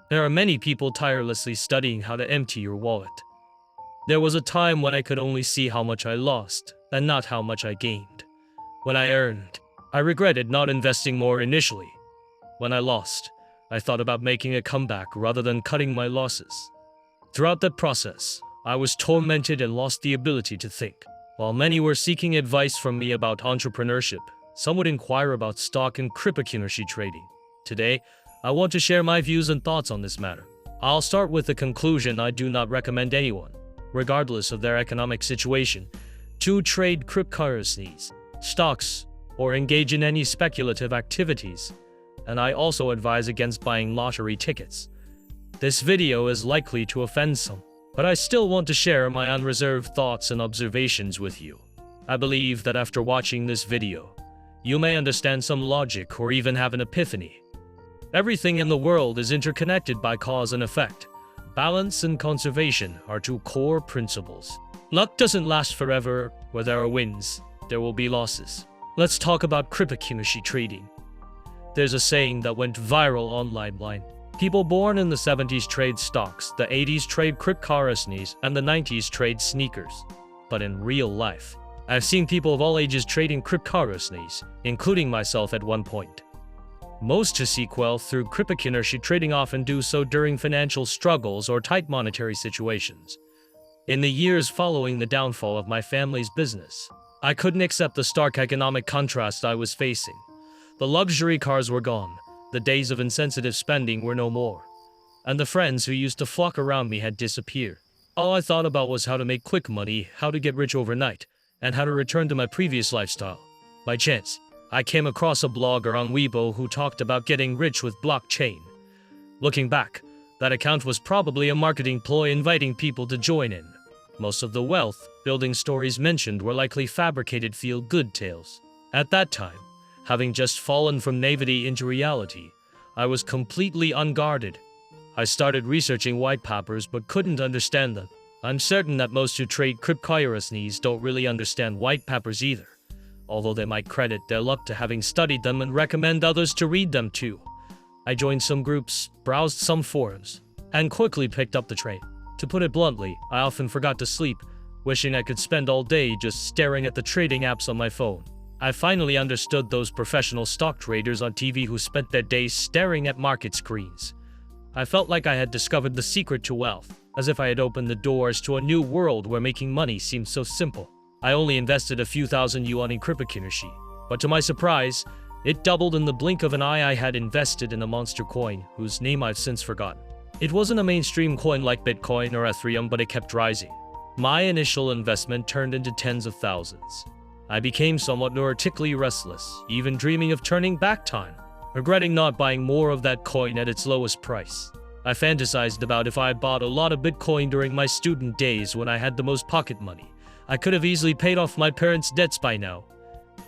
There are many people tirelessly studying how to empty your wallet. There was a time when I could only see how much I lost and not how much I gained. When I earned, I regretted not investing more initially. When I lost, I thought about making a comeback rather than cutting my losses. Throughout that process, I was tormented and lost the ability to think. While many were seeking advice from me about entrepreneurship, some would inquire about stock and cryptocurrency trading. Today, I want to share my views and thoughts on this matter. I'll start with the conclusion: I do not recommend anyone, regardless of their economic situation, to trade cryptocurrencies, stocks, or engage in any speculative activities, and I also advise against buying lottery tickets. This video is likely to offend some, but I still want to share my unreserved thoughts and observations with you. I believe that after watching this video, you may understand some logic or even have an epiphany. Everything in the world is interconnected by cause and effect. Balance and conservation are two core principles. Luck doesn't last forever. Where there are wins, there will be losses. Let's talk about cryptocurrency trading. There's a saying that went viral online. People born in the 70s trade stocks, the 80s trade cryptocurrencies, and the 90s trade sneakers. But in real life, I've seen people of all ages trading cryptocurrencies, including myself at one point. Most who seek wealth through cryptocurrency trading often do so during financial struggles or tight monetary situations. In the years following the downfall of my family's business, I couldn't accept the stark economic contrast I was facing. The luxury cars were gone, the days of insensitive spending were no more, and the friends who used to flock around me had disappeared. All I thought about was how to make quick money, how to get rich overnight, and how to return to my previous lifestyle. By chance, I came across a blogger on Weibo who talked about getting rich with blockchain. Looking back, that account was probably a marketing ploy inviting people to join in. Most of the wealth-building stories mentioned were likely fabricated feel-good tales. At that time, having just fallen from naivety into reality, I was completely unguarded. I started researching white papers but couldn't understand them. I'm certain that most who trade cryptocurrencies don't really understand white papers either, although they might credit their luck to having studied them and recommend others to read them too. I joined some groups, browsed some forums, and quickly picked up the trade. To put it bluntly, I often forgot to sleep, wishing I could spend all day just staring at the trading apps on my phone. I finally understood those professional stock traders on TV who spent their days staring at market screens. I felt like I had discovered the secret to wealth, as if I had opened the doors to a new world where making money seemed so simple. I only invested a few thousand yuan in cryptocurrency, but to my surprise, it doubled in the blink of an eye. I had invested in a monster coin, whose name I've since forgotten. It wasn't a mainstream coin like Bitcoin or Ethereum, but it kept rising. My initial investment turned into tens of thousands. I became somewhat neurotically restless, even dreaming of turning back time, regretting not buying more of that coin at its lowest price. I fantasized about if I had bought a lot of Bitcoin during my student days when I had the most pocket money. I could have easily paid off my parents' debts by now.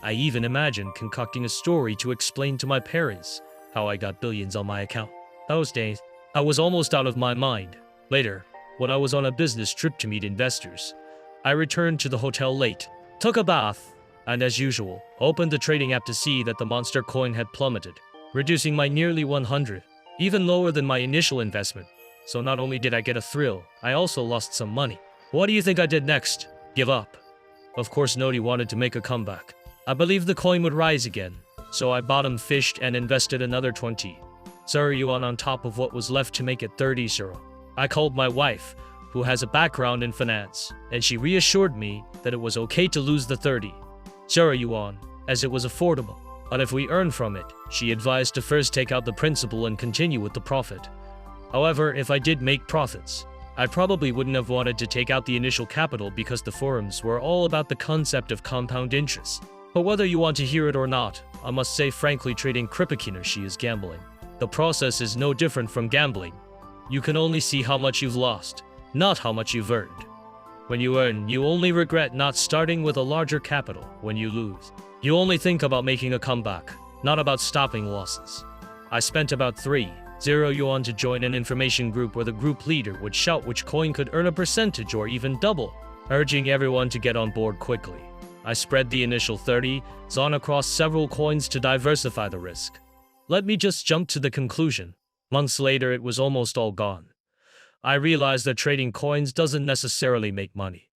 I even imagined concocting a story to explain to my parents how I got billions on my account. Those days, I was almost out of my mind. Later, when I was on a business trip to meet investors, I returned to the hotel late, took a bath, and as usual, opened the trading app to see that the monster coin had plummeted, reducing my nearly 100, even lower than my initial investment. So not only did I get a thrill, I also lost some money. What do you think I did next? Give up. Of course, Nodi wanted to make a comeback. I believed the coin would rise again, so I bottom fished and invested another 20 yuan on top of what was left to make it 30 euro. I called my wife, who has a background in finance, and she reassured me that it was okay to lose the 30 yuan, as it was affordable. But if we earned from it, she advised to first take out the principal and continue with the profit. However, if I did make profits, I probably wouldn't have wanted to take out the initial capital because the forums were all about the concept of compound interest. But whether you want to hear it or not, I must say frankly, trading cryptocurrency is gambling. The process is no different from gambling. You can only see how much you've lost, not how much you've earned. When you earn, you only regret not starting with a larger capital. When you lose, you only think about making a comeback, not about stopping losses. I spent about 30 yuan to join an information group where the group leader would shout which coin could earn a percentage or even double, urging everyone to get on board quickly. I spread the initial 30 yuan across several coins to diversify the risk. Let me just jump to the conclusion. Months later, it was almost all gone. I realized that trading coins doesn't necessarily make money,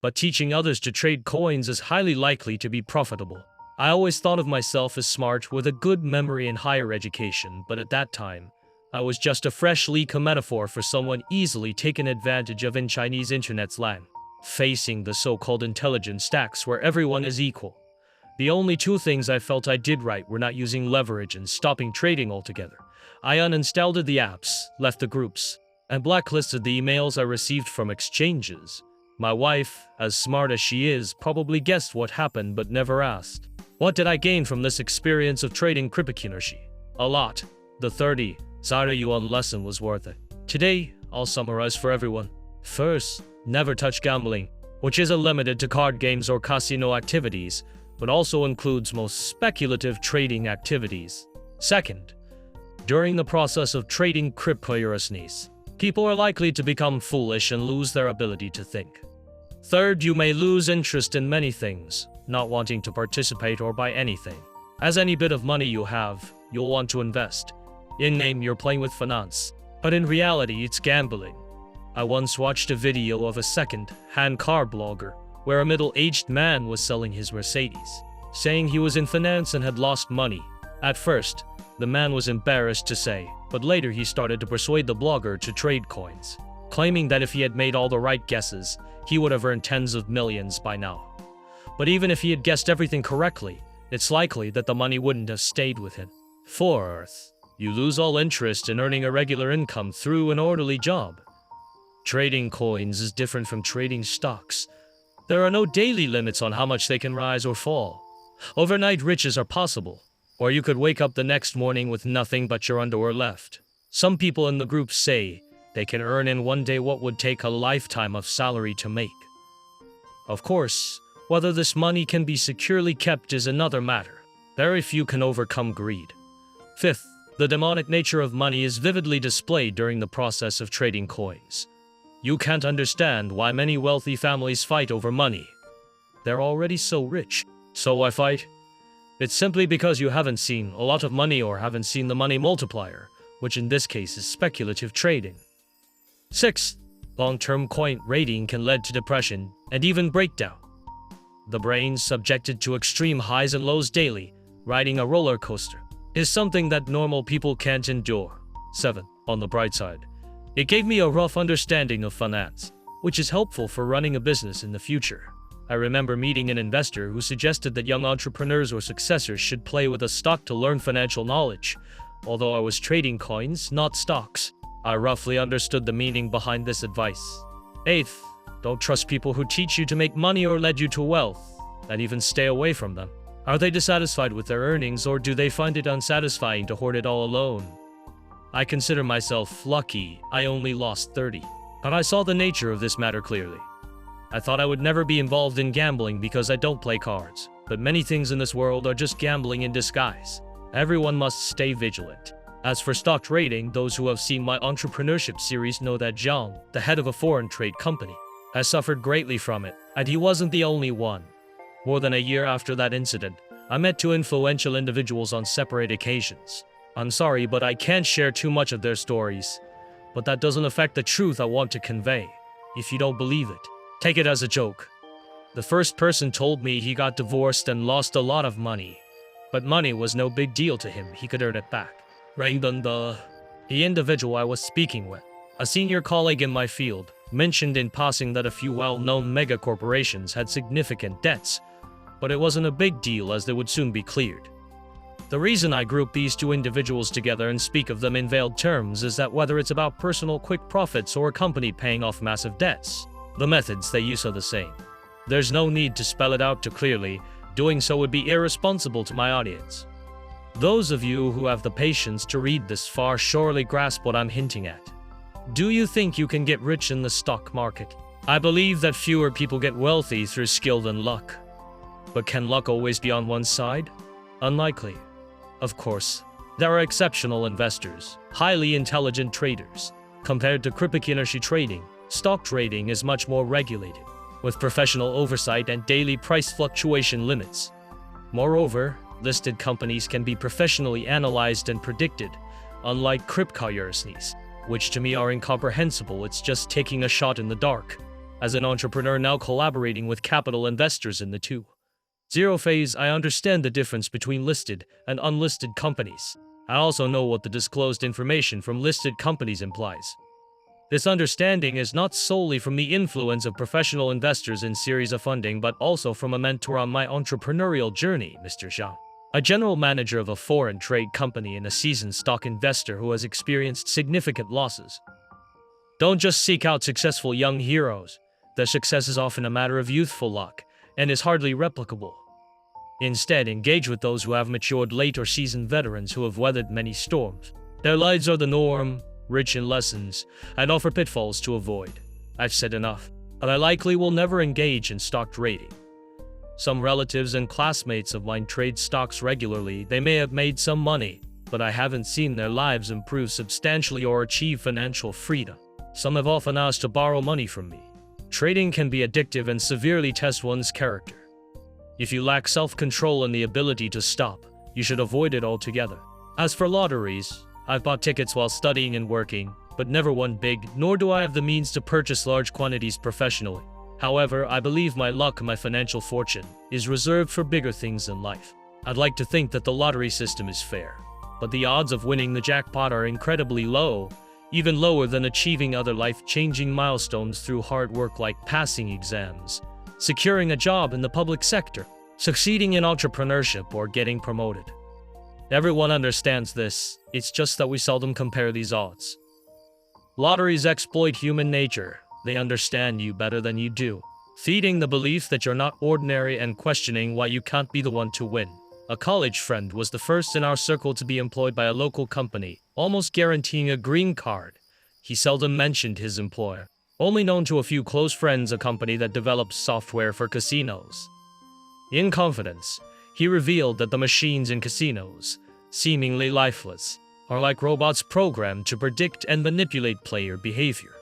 but teaching others to trade coins is highly likely to be profitable. I always thought of myself as smart with a good memory and higher education, but at that time, I was just a fresh leak, a metaphor for someone easily taken advantage of in Chinese internet slang. Facing the so-called intelligent stacks where everyone is equal, the only two things I felt I did right were not using leverage and stopping trading altogether. I uninstalled the apps, left the groups, and blacklisted the emails I received from exchanges. My wife, as smart as she is, probably guessed what happened but never asked. What did I gain from this experience of trading cryptocurrency? A lot. The 30 yuan lesson was worth it. Today, I'll summarize for everyone. First, never touch gambling, which isn't limited to card games or casino activities, but also includes most speculative trading activities. Second, during the process of trading cryptocurrencies, people are likely to become foolish and lose their ability to think. Third, you may lose interest in many things, not wanting to participate or buy anything. As any bit of money you have, you'll want to invest. In name, you're playing with finance, but in reality, it's gambling. I once watched a video of a second-hand car blogger where a middle-aged man was selling his Mercedes, saying he was in finance and had lost money. At first, the man was embarrassed to say, but later he started to persuade the blogger to trade coins, claiming that if he had made all the right guesses, he would have earned tens of millions by now. But even if he had guessed everything correctly, it's likely that the money wouldn't have stayed with him. Fourth, you lose all interest in earning a regular income through an orderly job. Trading coins is different from trading stocks. There are no daily limits on how much they can rise or fall. Overnight riches are possible, or you could wake up the next morning with nothing but your underwear left. Some people in the group say they can earn in one day what would take a lifetime of salary to make. Of course, whether this money can be securely kept is another matter. Very few can overcome greed. Fifth, the demonic nature of money is vividly displayed during the process of trading coins. You can't understand why many wealthy families fight over money. They're already so rich. So why fight? It's simply because you haven't seen a lot of money or haven't seen the money multiplier, which in this case is speculative trading. Sixth, long-term coin trading can lead to depression and even breakdown. The brain, subjected to extreme highs and lows daily, riding a roller coaster, is something that normal people can't endure. 7. On the bright side, it gave me a rough understanding of finance, which is helpful for running a business in the future. I remember meeting an investor who suggested that young entrepreneurs or successors should play with a stock to learn financial knowledge. Although I was trading coins, not stocks, I roughly understood the meaning behind this advice. 8th, don't trust people who teach you to make money or lead you to wealth, and even stay away from them. Are they dissatisfied with their earnings, or do they find it unsatisfying to hoard it all alone? I consider myself lucky. I only lost 30, but I saw the nature of this matter clearly. I thought I would never be involved in gambling because I don't play cards, but many things in this world are just gambling in disguise. Everyone must stay vigilant. As for stock trading, those who have seen my entrepreneurship series know that Zhang, the head of a foreign trade company, has suffered greatly from it, and he wasn't the only one. More than a year after that incident, I met two influential individuals on separate occasions. I'm sorry, but I can't share too much of their stories. But that doesn't affect the truth I want to convey. If you don't believe it, take it as a joke. The first person told me he got divorced and lost a lot of money. But money was no big deal to him, he could earn it back. The individual I was speaking with, a senior colleague in my field, mentioned in passing that a few well-known mega corporations had significant debts, but it wasn't a big deal as they would soon be cleared. The reason I group these two individuals together and speak of them in veiled terms is that whether it's about personal quick profits or a company paying off massive debts, the methods they use are the same. There's no need to spell it out too clearly. Doing so would be irresponsible to my audience. Those of you who have the patience to read this far surely grasp what I'm hinting at. Do you think you can get rich in the stock market? I believe that fewer people get wealthy through skill than luck. But can luck always be on one side? Unlikely. Of course, there are exceptional investors, highly intelligent traders. Compared to cryptocurrency trading, stock trading is much more regulated, with professional oversight and daily price fluctuation limits. Moreover, listed companies can be professionally analyzed and predicted, unlike cryptocurrencies, which to me are incomprehensible. It's just taking a shot in the dark. As an entrepreneur now collaborating with capital investors in the 2.0 phase, I understand the difference between listed and unlisted companies. I also know what the disclosed information from listed companies implies. This understanding is not solely from the influence of professional investors in series of funding, but also from a mentor on my entrepreneurial journey, Mr. Zhang, a general manager of a foreign trade company and a seasoned stock investor who has experienced significant losses. Don't just seek out successful young heroes. Their success is often a matter of youthful luck and is hardly replicable. Instead, engage with those who have matured late or seasoned veterans who have weathered many storms. Their lives are the norm, rich in lessons, and offer pitfalls to avoid. I've said enough, but I likely will never engage in stock trading. Some relatives and classmates of mine trade stocks regularly. They may have made some money, but I haven't seen their lives improve substantially or achieve financial freedom. Some have often asked to borrow money from me. Trading can be addictive and severely test one's character. If you lack self-control and the ability to stop, you should avoid it altogether. As for lotteries, I've bought tickets while studying and working, but never won big, nor do I have the means to purchase large quantities professionally. However, I believe my luck and my financial fortune is reserved for bigger things in life. I'd like to think that the lottery system is fair, but the odds of winning the jackpot are incredibly low, even lower than achieving other life-changing milestones through hard work like passing exams, securing a job in the public sector, succeeding in entrepreneurship, or getting promoted. Everyone understands this, it's just that we seldom compare these odds. Lotteries exploit human nature. They understand you better than you do, feeding the belief that you're not ordinary and questioning why you can't be the one to win. A college friend was the first in our circle to be employed by a local company, almost guaranteeing a green card. He seldom mentioned his employer, only known to a few close friends, a company that develops software for casinos. In confidence, he revealed that the machines in casinos, seemingly lifeless, are like robots programmed to predict and manipulate player behavior.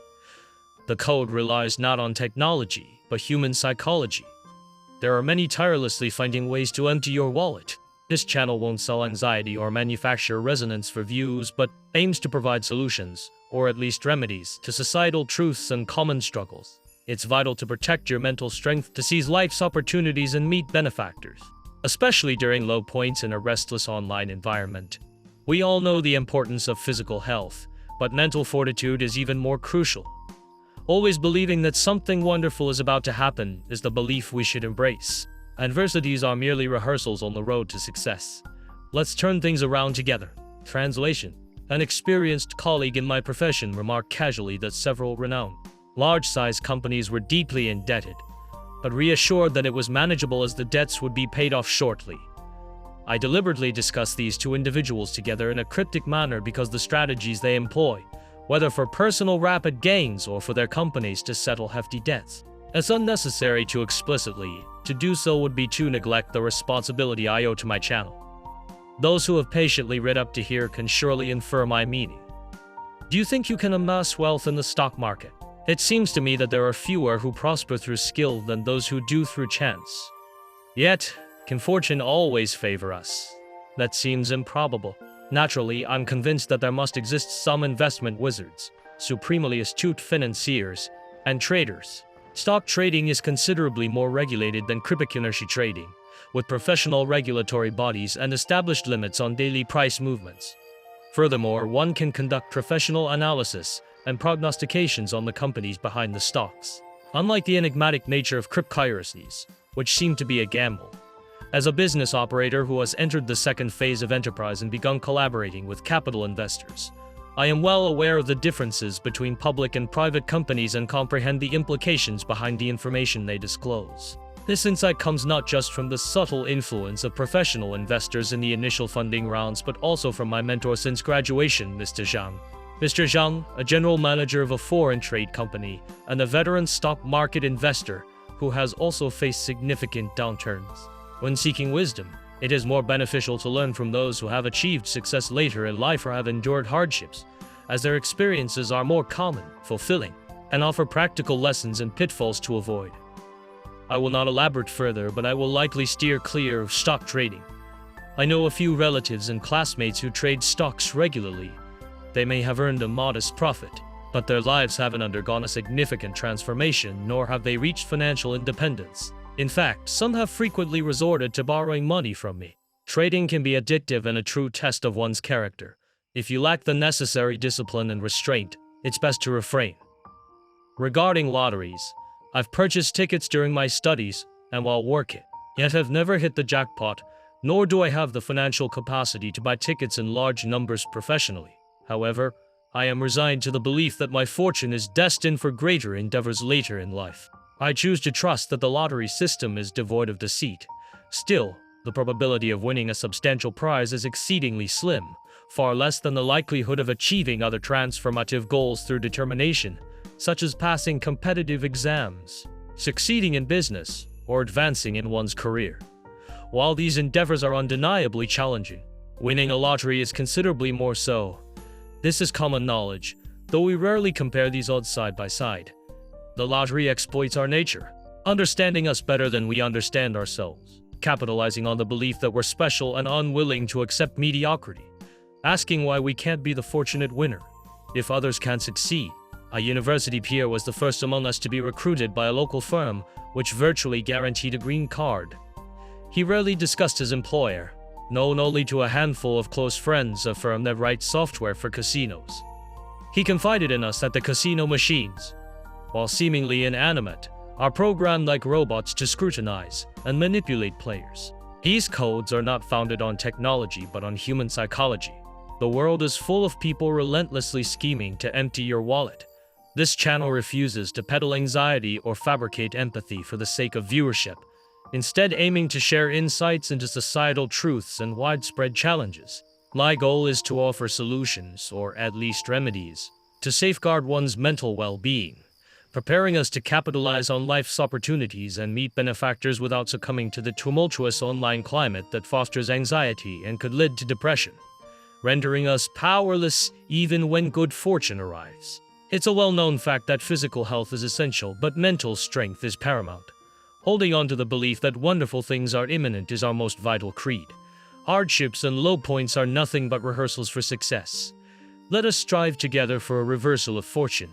The code relies not on technology, but human psychology. There are many tirelessly finding ways to empty your wallet. This channel won't sell anxiety or manufacture resonance for views, but aims to provide solutions, or at least remedies, to societal truths and common struggles. It's vital to protect your mental strength to seize life's opportunities and meet benefactors, especially during low points in a restless online environment. We all know the importance of physical health, but mental fortitude is even more crucial. Always believing that something wonderful is about to happen is the belief we should embrace. Adversities are merely rehearsals on the road to success. Let's turn things around together. Translation. An experienced colleague in my profession remarked casually that several renowned, large-sized companies were deeply indebted, but reassured that it was manageable as the debts would be paid off shortly. I deliberately discussed these two individuals together in a cryptic manner because the strategies they employ, whether for personal rapid gains or for their companies to settle hefty debts, it's unnecessary to explicitly. To do so would be to neglect the responsibility I owe to my channel. Those who have patiently read up to here can surely infer my meaning. Do you think you can amass wealth in the stock market? It seems to me that there are fewer who prosper through skill than those who do through chance. Yet, can fortune always favor us? That seems improbable. Naturally, I'm convinced that there must exist some investment wizards, supremely astute financiers, and traders. Stock trading is considerably more regulated than cryptocurrency trading, with professional regulatory bodies and established limits on daily price movements. Furthermore, one can conduct professional analysis and prognostications on the companies behind the stocks, unlike the enigmatic nature of cryptocurrencies, which seem to be a gamble. As a business operator who has entered the second phase of enterprise and begun collaborating with capital investors, I am well aware of the differences between public and private companies and comprehend the implications behind the information they disclose. This insight comes not just from the subtle influence of professional investors in the initial funding rounds, but also from my mentor since graduation, Mr. Zhang. Mr. Zhang, a general manager of a foreign trade company and a veteran stock market investor who has also faced significant downturns. When seeking wisdom, it is more beneficial to learn from those who have achieved success later in life or have endured hardships, as their experiences are more common, fulfilling, and offer practical lessons and pitfalls to avoid. I will not elaborate further, but I will likely steer clear of stock trading. I know a few relatives and classmates who trade stocks regularly, They may have earned a modest profit, but their lives haven't undergone a significant transformation, nor have they reached financial independence. In fact, some have frequently resorted to borrowing money from me. Trading can be addictive and a true test of one's character. If you lack the necessary discipline and restraint, it's best to refrain. Regarding lotteries, I've purchased tickets during my studies and while working, yet have never hit the jackpot, nor do I have the financial capacity to buy tickets in large numbers professionally. However, I am resigned to the belief that my fortune is destined for greater endeavors later in life. I choose to trust that the lottery system is devoid of deceit. Still, the probability of winning a substantial prize is exceedingly slim, far less than the likelihood of achieving other transformative goals through determination, such as passing competitive exams, succeeding in business, or advancing in one's career. While these endeavors are undeniably challenging, winning a lottery is considerably more so. This is common knowledge, though we rarely compare these odds side by side. The lottery exploits our nature, understanding us better than we understand ourselves, capitalizing on the belief that we're special and unwilling to accept mediocrity, asking why we can't be the fortunate winner. If others can't succeed, a university peer was the first among us to be recruited by a local firm, which virtually guaranteed a green card. He rarely discussed his employer, known only to a handful of close friends, a firm that writes software for casinos. He confided in us that the casino machines, while seemingly inanimate, are programmed like robots to scrutinize and manipulate players. These codes are not founded on technology but on human psychology. The world is full of people relentlessly scheming to empty your wallet. This channel refuses to peddle anxiety or fabricate empathy for the sake of viewership, instead aiming to share insights into societal truths and widespread challenges. My goal is to offer solutions, or at least remedies, to safeguard one's mental well-being, preparing us to capitalize on life's opportunities and meet benefactors without succumbing to the tumultuous online climate that fosters anxiety and could lead to depression, rendering us powerless even when good fortune arrives. It's a well-known fact that physical health is essential, but mental strength is paramount. Holding on to the belief that wonderful things are imminent is our most vital creed. Hardships and low points are nothing but rehearsals for success. Let us strive together for a reversal of fortune.